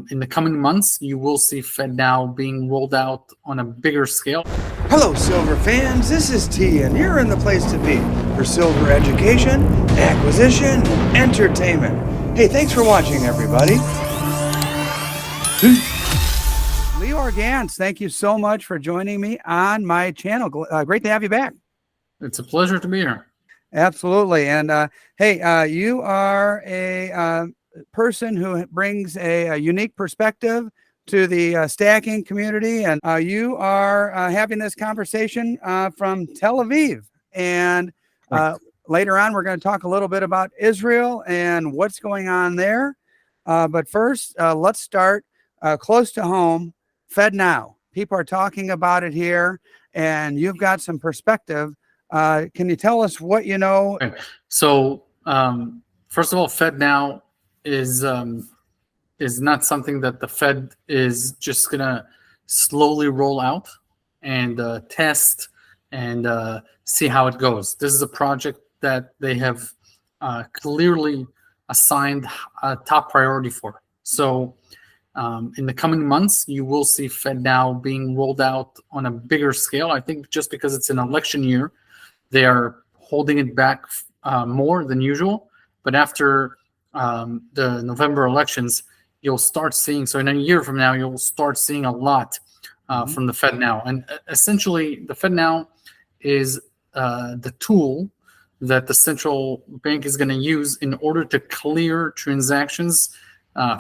In the coming months, you will see FedNow being rolled out on a bigger scale. Hello, silver fans. This is T, and you're in the place to be for silver education, acquisition, and entertainment. Hey, thanks for watching, everybody. Lior Gantz, thank you so much for joining me on my channel. Great to have you back. It's a pleasure to be here. Absolutely. And hey, you are a person who brings a unique perspective to the stacking community, and you are having this conversation from Tel Aviv. And later on, we're going to talk a little bit about Israel and what's going on there. But first, let's start close to home. FedNow. People are talking about it here, and you've got some perspective. Can you tell us what you know? Okay. So, first of all, FedNow is not something that the Fed is just gonna slowly roll out and test and see how it goes. This is a project that they have clearly assigned a top priority for. So, in the coming months, you will see FedNow being rolled out on a bigger scale. I think just because it's an election year, they are holding it back more than usual. But after the November elections, you'll start seeing, so in a year from now, you'll start seeing a lot from the FedNow. And essentially, the FedNow is the tool that the central bank is going to use in order to clear transactions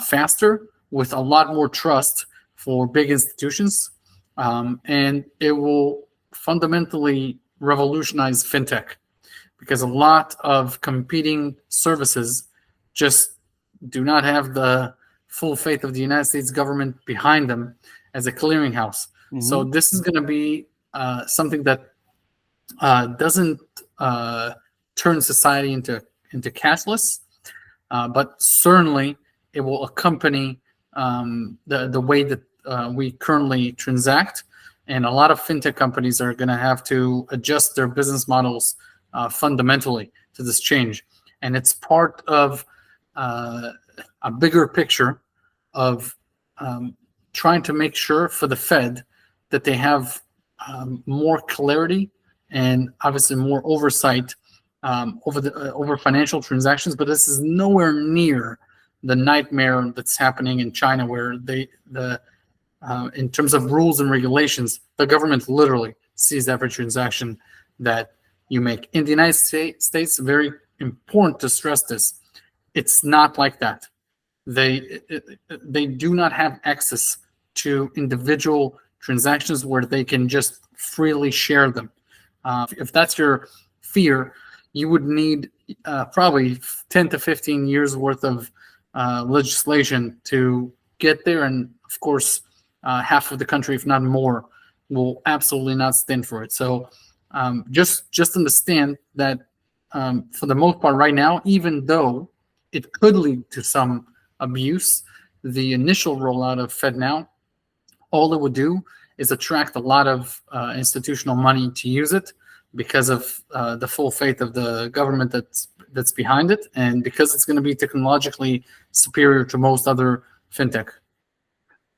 faster with a lot more trust for big institutions. And it will fundamentally revolutionize fintech, because a lot of competing services just do not have the full faith of the United States government behind them as a clearinghouse. So this is going to be something that doesn't turn society into cashless, but certainly it will accompany the way that we currently transact. And a lot of fintech companies are going to have to adjust their business models fundamentally to this change. And it's part of a bigger picture of trying to make sure for the Fed that they have more clarity and obviously more oversight over financial transactions. But this is nowhere near the nightmare that's happening in China, where in terms of rules and regulations, the government literally sees every transaction that you make. In the United States, very important to stress this, it's not like that. They do not have access to individual transactions where they can just freely share them. If that's your fear, you would need probably 10 to 15 years worth of legislation to get there. And of course, half of the country, if not more, will absolutely not stand for it. So just understand that for the most part right now, even though it could lead to some abuse, the initial rollout of FedNow, all it would do is attract a lot of institutional money to use it, because of the full faith of the government that's behind it, and because it's going to be technologically superior to most other fintech.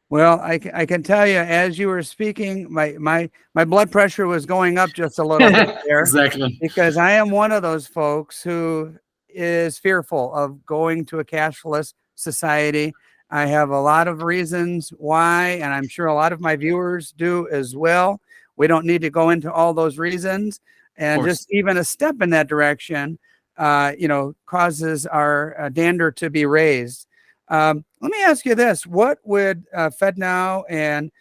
Well, I can tell you, as you were speaking, my blood pressure was going up just a little bit there. Exactly. Because I am one of those folks who is fearful of going to a cashless society. I have a lot of reasons why, and I'm sure a lot of my viewers do as well. We don't need to go into all those reasons, and just even a step in that direction, causes our dander to be raised. Let me ask you this: what would FedNow and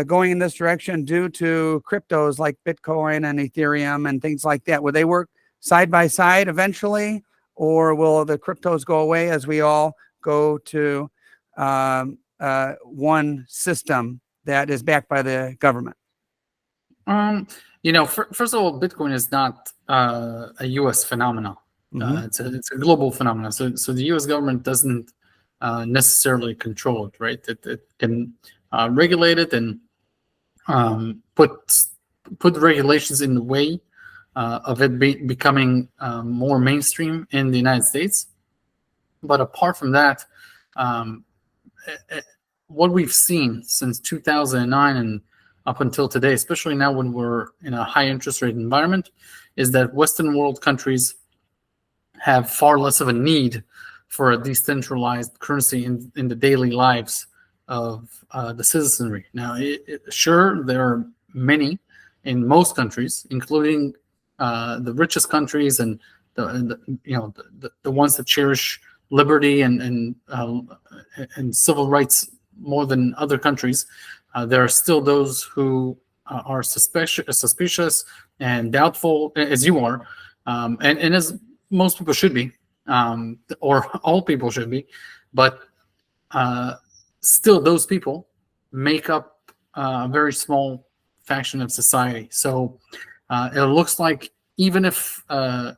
going in this direction do to cryptos like Bitcoin and Ethereum and things like that? Would they work side by side eventually, or will the cryptos go away as we all go to one system that is backed by the government? First of all, Bitcoin is not a U.S. phenomenon. It's a global phenomenon. So the U.S. government doesn't necessarily control it, right? It can regulate it and put regulations in the way of it becoming more mainstream in the United States. But apart from that, what we've seen since 2009 and up until today, especially now when we're in a high interest rate environment, is that Western world countries have far less of a need for a decentralized currency in the daily lives of the citizenry. Now, sure, there are many in most countries, including the richest countries and the ones that cherish liberty and civil rights more than other countries. There are still those who are suspicious and doubtful, as you are, and as most people should be, or all people should be, but still those people make up a very small faction of society. So it looks like even if the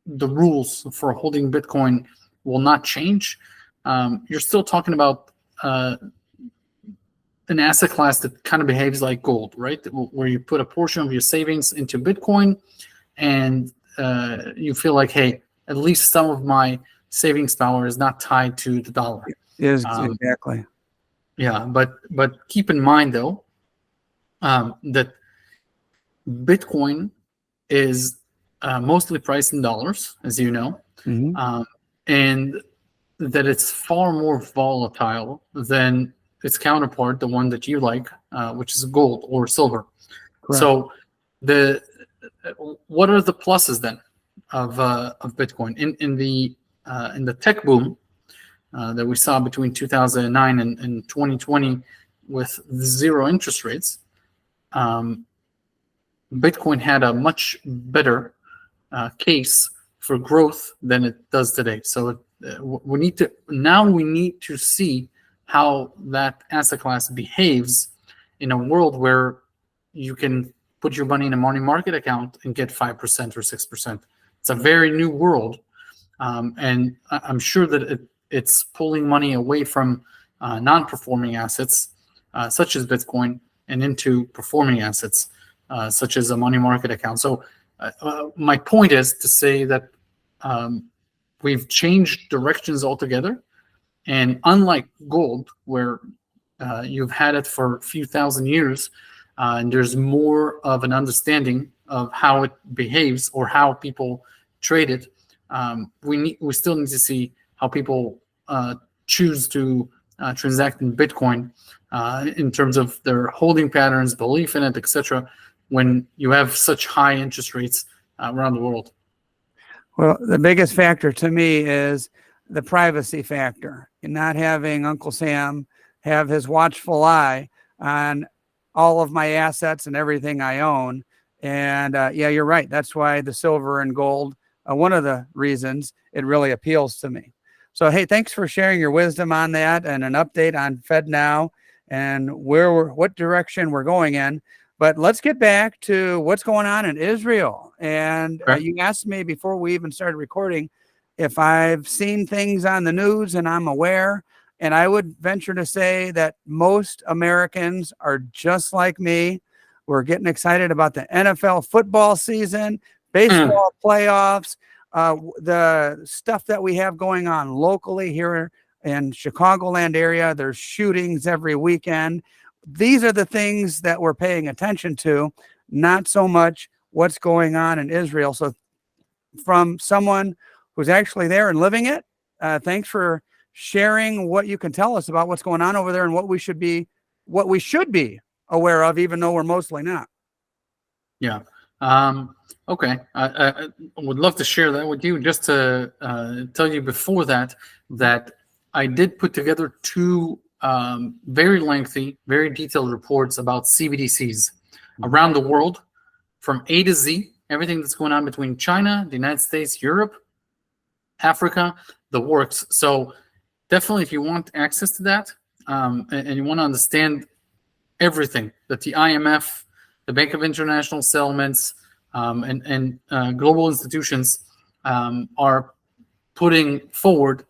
rules for holding Bitcoin will not change, you're still talking about an asset class that kind of behaves like gold, right? Where you put a portion of your savings into Bitcoin and you feel like, hey, at least some of my savings power is not tied to the dollar. Exactly. Yeah, but keep in mind though that Bitcoin is mostly priced in dollars, as you know, and that it's far more volatile than its counterpart, the one that you like, which is gold or silver. Correct. So what are the pluses then of Bitcoin in the tech boom that we saw between 2009 and 2020 with zero interest rates? Bitcoin had a much better case for growth than it does today. So we need to see how that asset class behaves in a world where you can put your money in a money market account and get 5% or 6%. It's a very new world, and I'm sure that it's pulling money away from non-performing assets such as Bitcoin and into performing assets such as a money market account. So my point is to say that we've changed directions altogether, and unlike gold, where you've had it for a few thousand years, and there's more of an understanding of how it behaves or how people trade it, we still need to see how people choose to transact in Bitcoin in terms of their holding patterns, belief in it, etc., when you have such high interest rates around the world. Well, the biggest factor to me is the privacy factor, and not having Uncle Sam have his watchful eye on all of my assets and everything I own. And yeah, you're right. That's why the silver and gold, one of the reasons it really appeals to me. So, hey, thanks for sharing your wisdom on that and an update on FedNow and what direction we're going in. But let's get back to what's going on in Israel. And you asked me before we even started recording if I've seen things on the news and I'm aware. And I would venture to say that most Americans are just like me. We're getting excited about the NFL football season, baseball playoffs, the stuff that we have going on locally here in Chicagoland area. There's shootings every weekend. These are the things that we're paying attention to, not so much what's going on in Israel. So from someone who's actually there and living it, thanks for sharing what you can tell us about what's going on over there and what we should be aware of, even though we're mostly not. Yeah. Okay. I would love to share that with you. Just to tell you before that I did put together two very lengthy, very detailed reports about CBDCs around the world, from A to Z, everything that's going on between China, the United States, Europe, Africa, the works. So definitely, if you want access to that and you want to understand everything that the IMF, the Bank of International Settlements, and global institutions are putting forward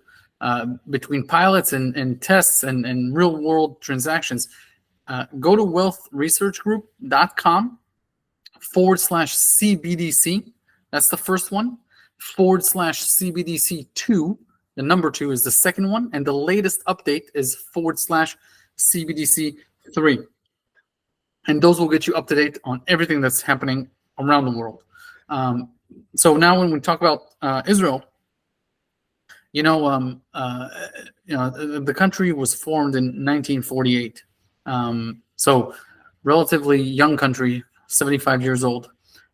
between pilots and tests and real world transactions, go to wealthresearchgroup.com/CBDC. That's the first one, /CBDC2, The number 2 is the second one, and the latest update is /CBDC3. And those will get you up to date on everything that's happening around the world. So now when we talk about Israel, the country was formed in 1948. So relatively young country, 75 years old.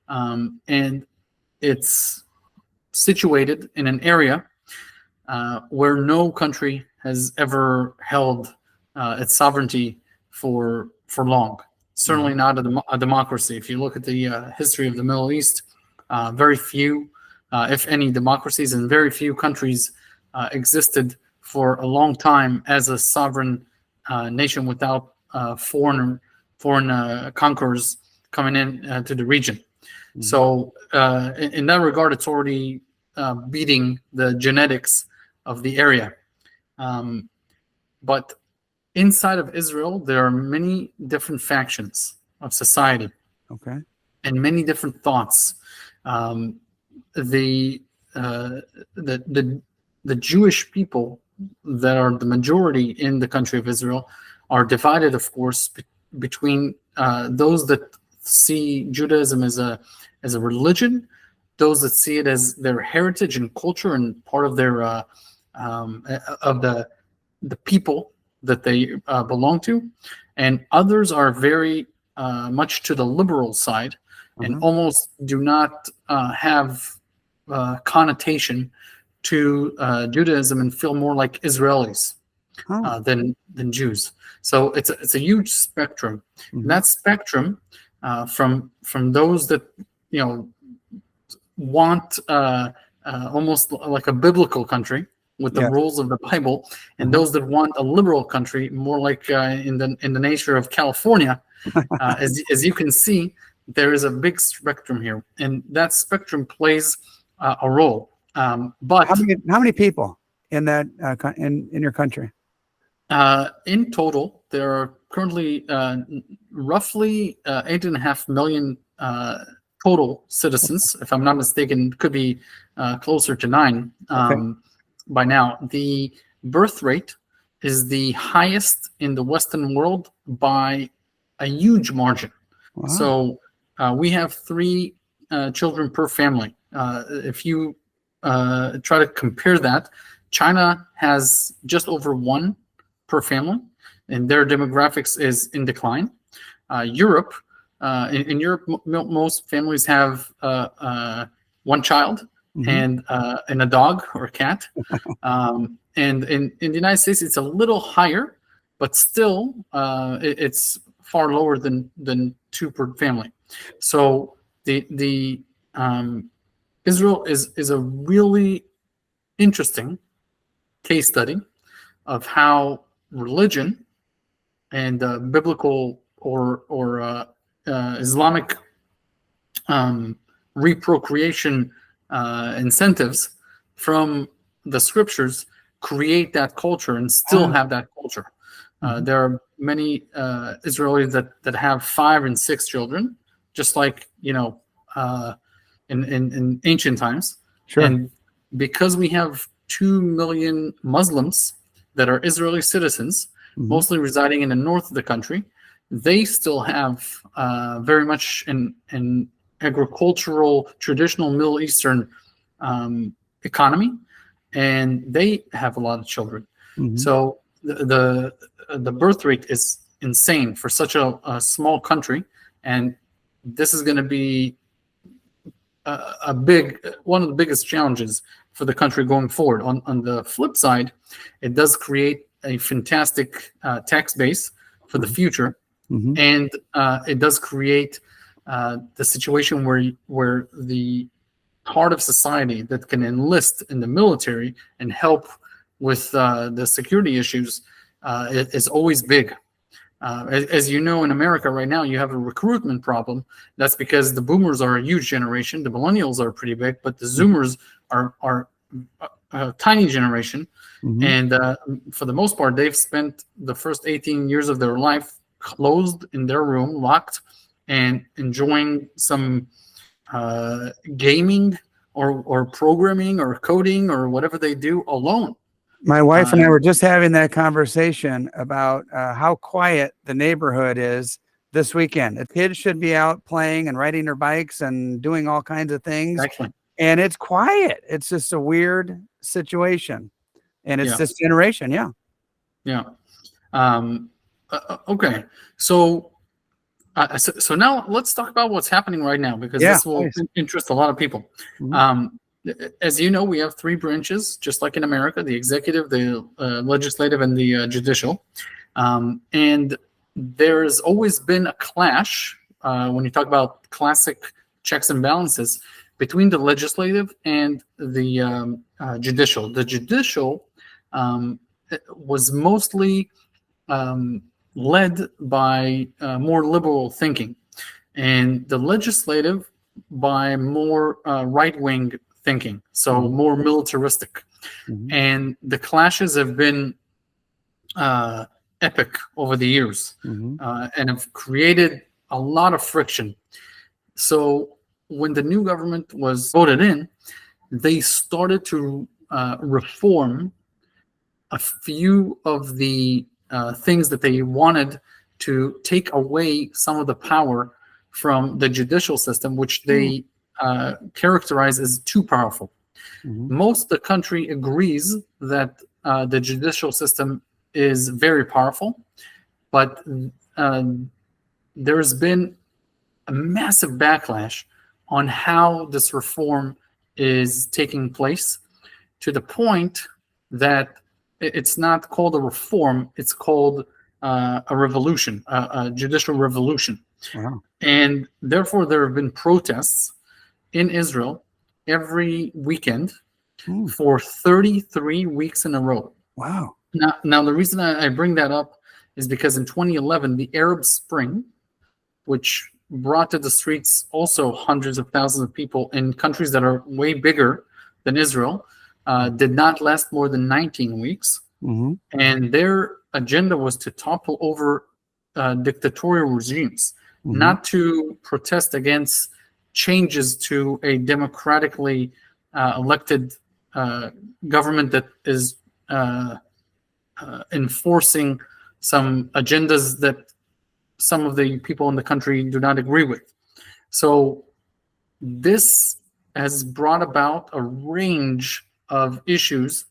And it's situated in an area where no country has ever held its sovereignty for long. Certainly not a democracy. If you look at the history of the Middle East, very few, if any, democracies and very few countries existed for a long time as a sovereign nation without foreign conquerors coming in to the region. Mm-hmm. So in that regard, it's already beating the genetics of the area. But inside of Israel, there are many different factions of society, and many different thoughts. The Jewish people that are the majority in the country of Israel are divided, of course, between those that see Judaism as a religion, those that see it as their heritage and culture and part of their of the people that they belong to, and others are very much to the liberal side and almost do not have connotation to Judaism and feel more like Israelis than Jews. So it's a huge spectrum. And that spectrum from those that want almost like a biblical country with the rules of the Bible, and those that want a liberal country, more like in the nature of California. As you can see, there is a big spectrum here, and that spectrum plays a role. But how many people in that in your country? In total, there are currently roughly 8.5 million total citizens. If I'm not mistaken, could be closer to 9 by now. The birth rate is the highest in the Western world by a huge margin. Wow. So we have 3 children per family. If you try to compare that, China has just over 1 per family, and their demographics is in decline. Europe, in Europe, most families have 1 child and a dog or a cat. And in the United States, it's a little higher, but still it's far lower than 2 per family. So the Israel is a really interesting case study of how religion and biblical or Islamic reprocreation incentives from the scriptures create that culture and still have that culture. There are many Israelis that have 5 and 6 children, just like in ancient times. Sure. And because we have 2 million Muslims that are Israeli citizens, mostly residing in the north of the country, they still have very much an agricultural, traditional Middle Eastern economy, and they have a lot of children. So the birth rate is insane for such a small country, and this is going to be one of the biggest challenges for the country going forward. On the flip side, it does create a fantastic tax base for the future, and it does create the situation where the part of society that can enlist in the military and help with the security issues is always big. As you know, in America right now, you have a recruitment problem. That's because the boomers are a huge generation. The millennials are pretty big, but the Zoomers are a tiny generation. And for the most part, they've spent the first 18 years of their life closed in their room, locked, and enjoying some gaming or programming or coding or whatever they do alone. My wife and I were just having that conversation about how quiet the neighborhood is this weekend. The kids should be out playing and riding their bikes and doing all kinds of things. Excellent. And it's quiet. It's just a weird situation. And it's Yeah. this generation. Yeah. Yeah. Okay. So now let's talk about what's happening right now, because this will interest a lot of people. As you know, we have three branches, just like in America: the executive, the legislative, and the judicial. And there's always been a clash when you talk about classic checks and balances between the legislative and the judicial. The judicial was mostly led by more liberal thinking, and the legislative by more right-wing thinking, so more militaristic. And the clashes have been epic over the years, and have created a lot of friction. So when the new government was voted in, they started to reform a few of the things that they wanted to take away some of the power from the judicial system, which they characterize as too powerful. Most of the country agrees that the judicial system is very powerful, but there's been a massive backlash on how this reform is taking place, to the point that it's not called a reform, it's called a revolution, a judicial revolution. Wow. And therefore there have been protests in Israel every weekend for 33 weeks in a row. Wow. Now the reason I bring that up is because in 2011, the Arab Spring, which brought to the streets also hundreds of thousands of people in countries that are way bigger than Israel, did not last more than 19 weeks. And their agenda was to topple over dictatorial regimes, not to protest against changes to a democratically elected government that is enforcing some agendas that some of the people in the country do not agree with. So this has brought about a range of issues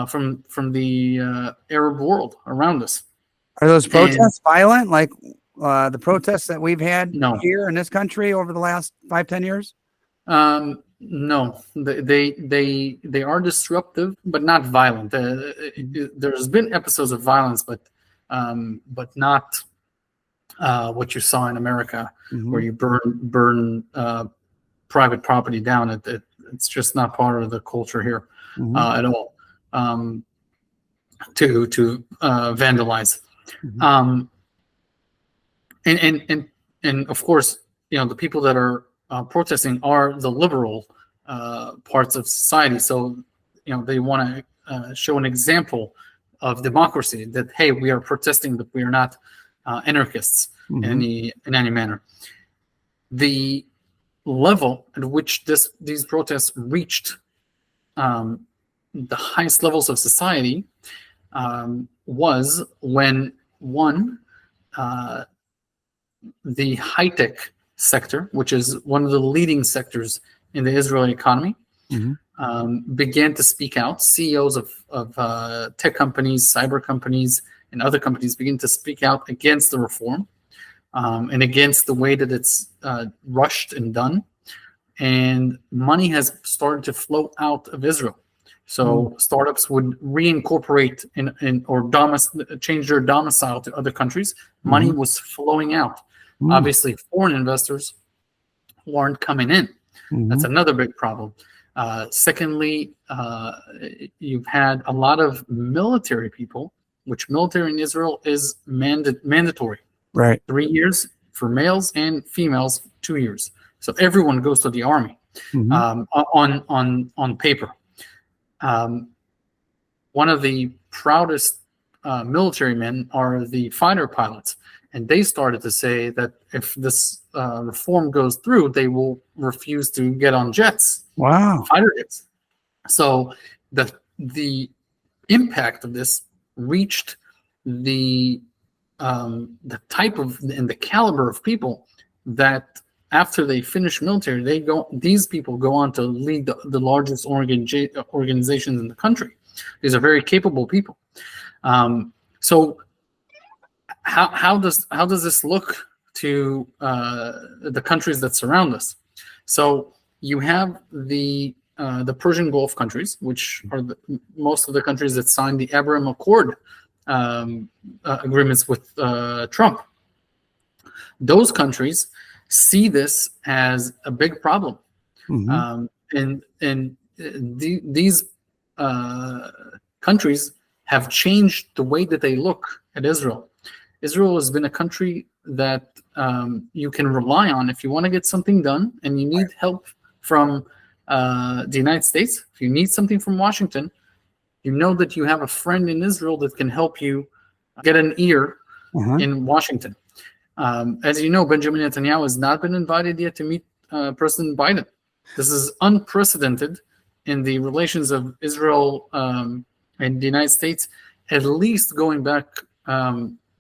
from the Arab world around us. Are those protests violent, like the protests that we've had here in this country over the last 5-10 years? No, they are disruptive, but not violent. There's been episodes of violence, but not what you saw in America, where you burn private property down. It's just not part of the culture here at all. To vandalize, and of course, the people that are protesting are the liberal parts of society. So they want to show an example of democracy, that hey, we are protesting, but we are not anarchists in any manner. The level at which these protests reached the highest levels of society was when the high-tech sector, which is one of the leading sectors in the Israeli economy, began to speak out. CEOs of tech companies, cyber companies, and other companies begin to speak out against the reform and against the way that it's rushed and done. And money has started to flow out of Israel. So startups would reincorporate or change their domicile to other countries. Money was flowing out. Obviously, foreign investors weren't coming in. That's another big problem. Secondly, you've had a lot of military people, which military in Israel is mandatory. Right. 3 years for males and females, 2 years. So everyone goes to the army on paper. One of the proudest military men are the fighter pilots, and they started to say that if this reform goes through, they will refuse to get on jets, Wow. fighter jets. So the impact of this reached the type of and the caliber of people that after they finish military, these people go on to lead the largest organizations in the country. These are very capable people. So how does this look to the countries that surround us? So you have the Persian Gulf countries, which are most of the countries that signed the Abraham Accord agreements with Trump. Those countries see this as a big problem, and these countries have changed the way that they look at Israel. Israel has been a country that you can rely on if you want to get something done and you need help from the United States. If you need something from Washington, you know that you have a friend in Israel that can help you get an ear in Washington. As you know, Benjamin Netanyahu has not been invited yet to meet President Biden. This is unprecedented in the relations of Israel and the United States, at least going back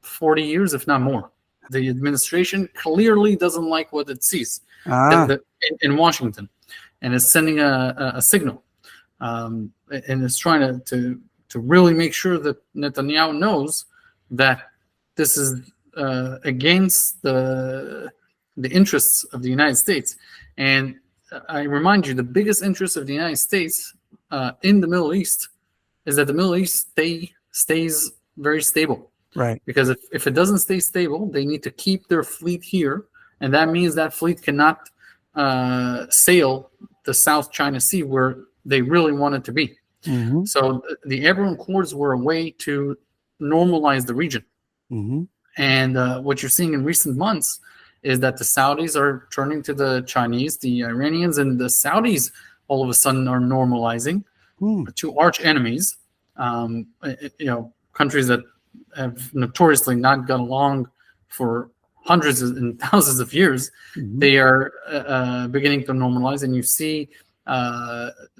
40 years, if not more. The administration clearly doesn't like what it sees in Washington, and is sending a signal, and is trying to really make sure that Netanyahu knows that this is against the interests of the United States. And I remind you, the biggest interest of the United States in the Middle East is that the Middle East stays very stable. Right. Because if it doesn't stay stable, they need to keep their fleet here, and that means that fleet cannot sail the South China Sea where they really want it to be. So the Abraham Accords were a way to normalize the region. And what you're seeing in recent months is that the Saudis are turning to the Chinese, the Iranians, and the Saudis all of a sudden are normalizing to arch enemies. Countries that have notoriously not got along for hundreds and thousands of years, they are beginning to normalize, and you see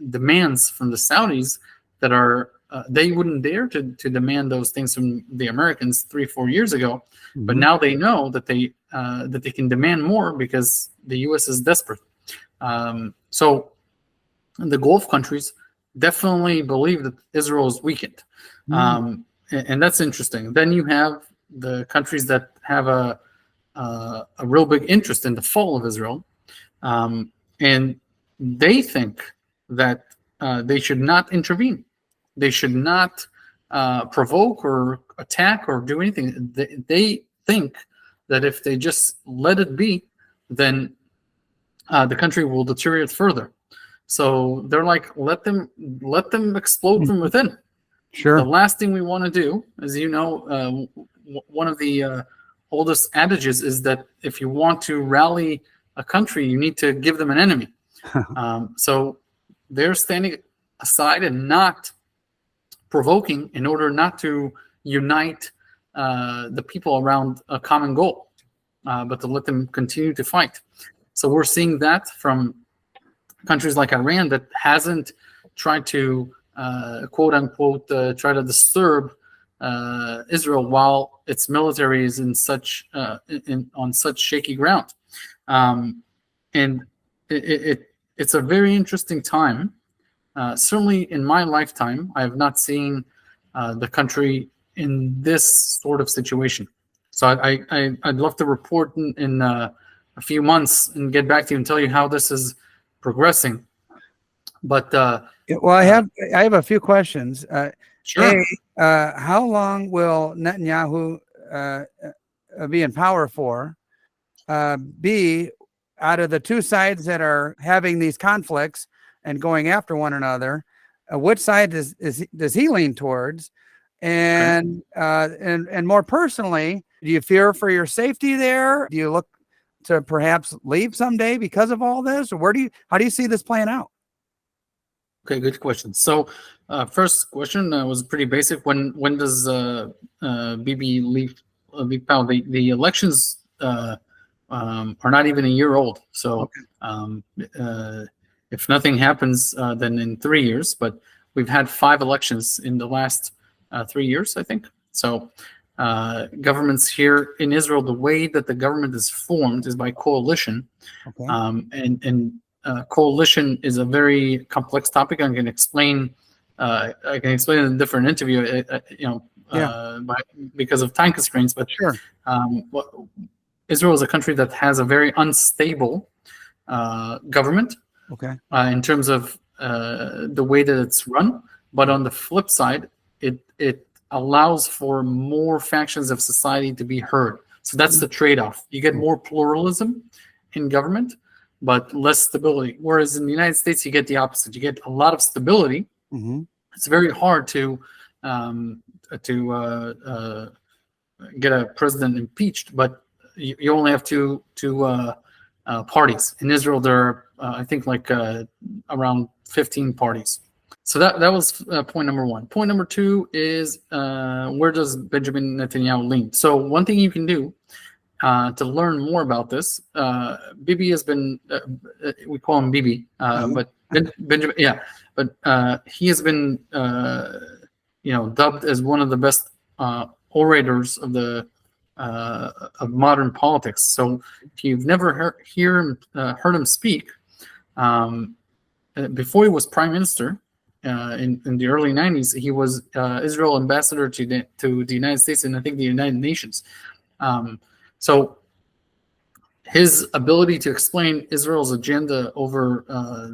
demands from the Saudis that are they wouldn't dare to demand those things from the Americans 3-4 years ago, but now they know that they can demand more because the U.S. is desperate. So the Gulf countries definitely believe that Israel is weakened, and that's interesting. Then you have the countries that have a real big interest in the fall of Israel, and they think that they should not intervene. They should not provoke or attack or do anything. They think that if they just let it be, then the country will deteriorate further. So they're like, let them explode from within. Sure. The last thing we want to do, as you know, one of the oldest adages is that if you want to rally a country, you need to give them an enemy. So they're standing aside and not provoking in order not to unite the people around a common goal, but to let them continue to fight. So we're seeing that from countries like Iran that hasn't tried to quote unquote try to disturb Israel while its military is in such on such shaky ground, and it's a very interesting time. Certainly in my lifetime, I have not seen the country in this sort of situation. So I'd love to report in a few months and get back to you and tell you how this is progressing. But well, I have a few questions. Sure. A, how long will Netanyahu be in power for? B, out of the two sides that are having these conflicts and going after one another, which side does he lean towards? And and more personally, do you fear for your safety there? Do you look to perhaps leave someday because of all this, or how do you see this playing out? Okay, good question. So, first question was pretty basic. When does Bibi leave Big Pal, the elections are not even a year old. So Okay. if nothing happens, then in 3 years. But we've had 5 elections in the last 3 years, I think. So governments here in Israel, the way that the government is formed is by coalition. Okay. And coalition is a very complex topic. I can explain it in a different interview, because of time constraints. But Sure. Israel is a country that has a very unstable government Okay. in terms of the way that it's run. But on the flip side, it allows for more factions of society to be heard. So that's the trade-off. You get more pluralism in government, but less stability. Whereas in the United States, you get the opposite. You get a lot of stability. Mm-hmm. It's very hard to get a president impeached, but you only have two parties. In Israel, there are I think around 15 parties. So that was point number 1. Point number 2 is where does Benjamin Netanyahu lean? So one thing you can do to learn more about this, Bibi has been we call him Bibi, but Benjamin, but he has been dubbed as one of the best orators of modern politics. So if you've never heard him speak, before he was prime minister in the early 90s, he was Israel ambassador to the United States and I think the United Nations. So his ability to explain Israel's agenda over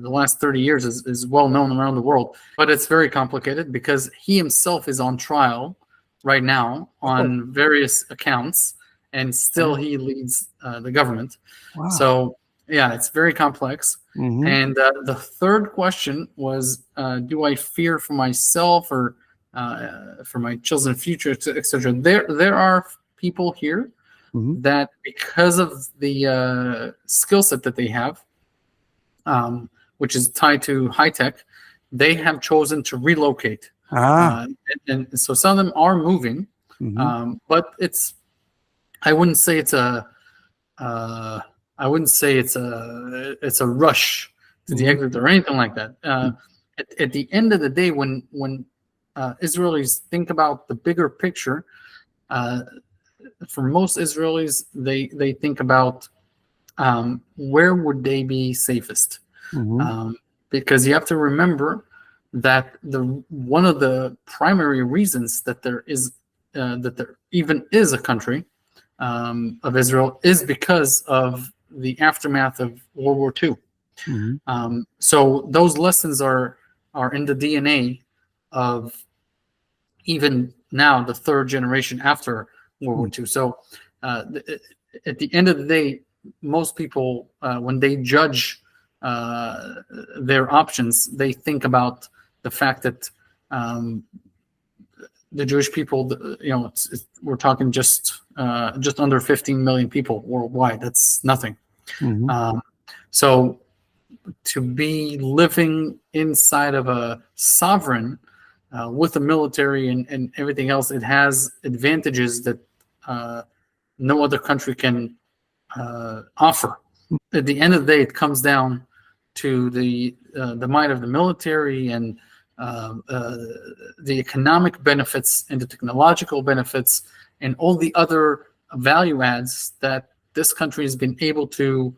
the last 30 years is well known around the world, but it's very complicated because he himself is on trial right now on various accounts, and still he leads the government. Wow. So yeah, it's very complex. Mm-hmm. And the third question was, do I fear for myself or for my children's future, etc.? There are people here that, because of the skill set that they have, which is tied to high tech, they have chosen to relocate. And so some of them are moving, but I wouldn't say it's a rush to the exit or anything like that. At the end of the day, when Israelis think about the bigger picture, for most Israelis, they think about where would they be safest, because you have to remember that one of the primary reasons that there even is a country of Israel is because of the aftermath of World War II. So those lessons are in the DNA of even now the third generation after World War II. So at the end of the day, most people, when they judge their options, they think about the fact that the Jewish people, we're talking just under 15 million people worldwide. That's nothing. So to be living inside of a sovereign with a military and everything else, it has advantages that no other country can offer. At the end of the day, it comes down to the might of the military and the economic benefits and the technological benefits and all the other value adds that this country has been able to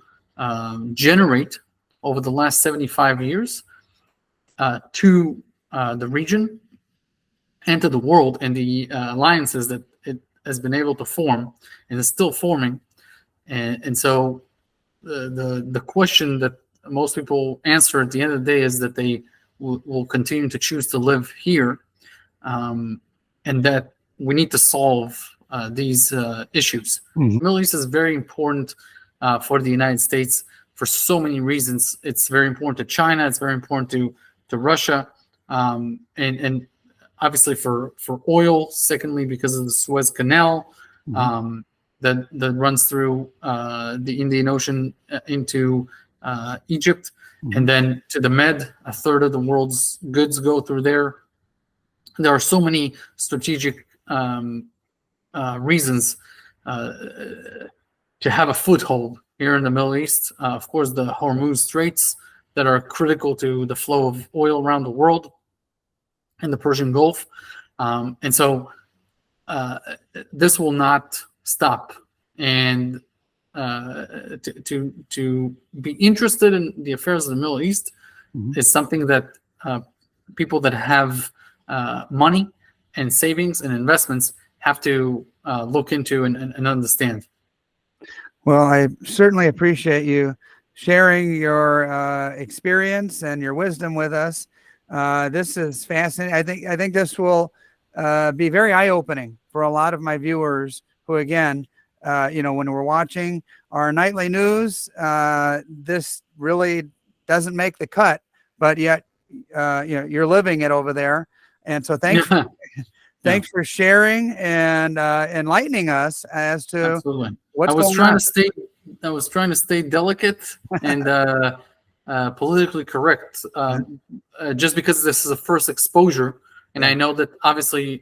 generate over the last 75 years to the region and to the world, and the alliances that it has been able to form and is still forming. And so the question that most people answer at the end of the day is that they will continue to choose to live here, and that we need to solve these issues. The Middle East is very important for the United States for so many reasons. It's very important to China. It's very important to Russia, and obviously for oil. Secondly, because of the Suez Canal that runs through the Indian Ocean into Egypt, and then to the Med. A third of the world's goods go through there. There are so many strategic reasons to have a foothold here in the Middle East. Of course, the Hormuz Straits that are critical to the flow of oil around the world, and the Persian Gulf. And so this will not stop. And to be interested in the affairs of the Middle East is something that people that have money and savings and investments have to look into and understand. Well, I certainly appreciate you sharing your experience and your wisdom with us. This is fascinating. I think this will be very eye-opening for a lot of my viewers who, again, when we're watching our nightly news, this really doesn't make the cut, but yet, you're living it over there. And so thanks for sharing and enlightening us as to Absolutely. what's I was going trying on. to stay delicate and politically correct, just because this is a first exposure. And I know that obviously,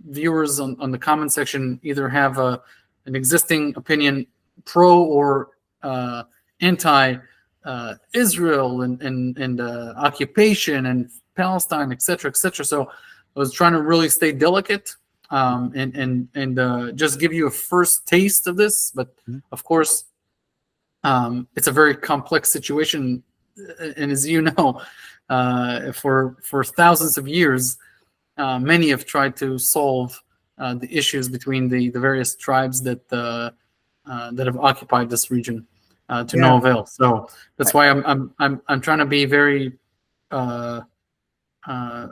viewers on the comment section either have an existing opinion pro or anti Israel and occupation and Palestine, etc., etc. So I was trying to really stay delicate and just give you a first taste of this. But of course, it's a very complex situation, and as you know, for thousands of years, many have tried to solve the issues between the various tribes that have occupied this region to no avail. So that's why I'm trying to be very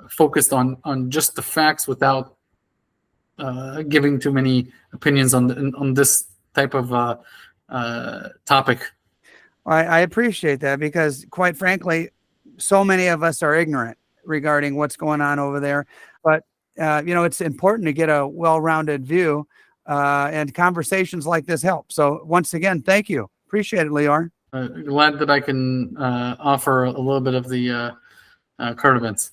focused on just the facts without giving too many opinions on this type of topic. I appreciate that, because quite frankly, so many of us are ignorant regarding what's going on over there. But, it's important to get a well-rounded view, and conversations like this help. So once again, thank you. Appreciate it, Lior. Glad that I can offer a little bit of the current events.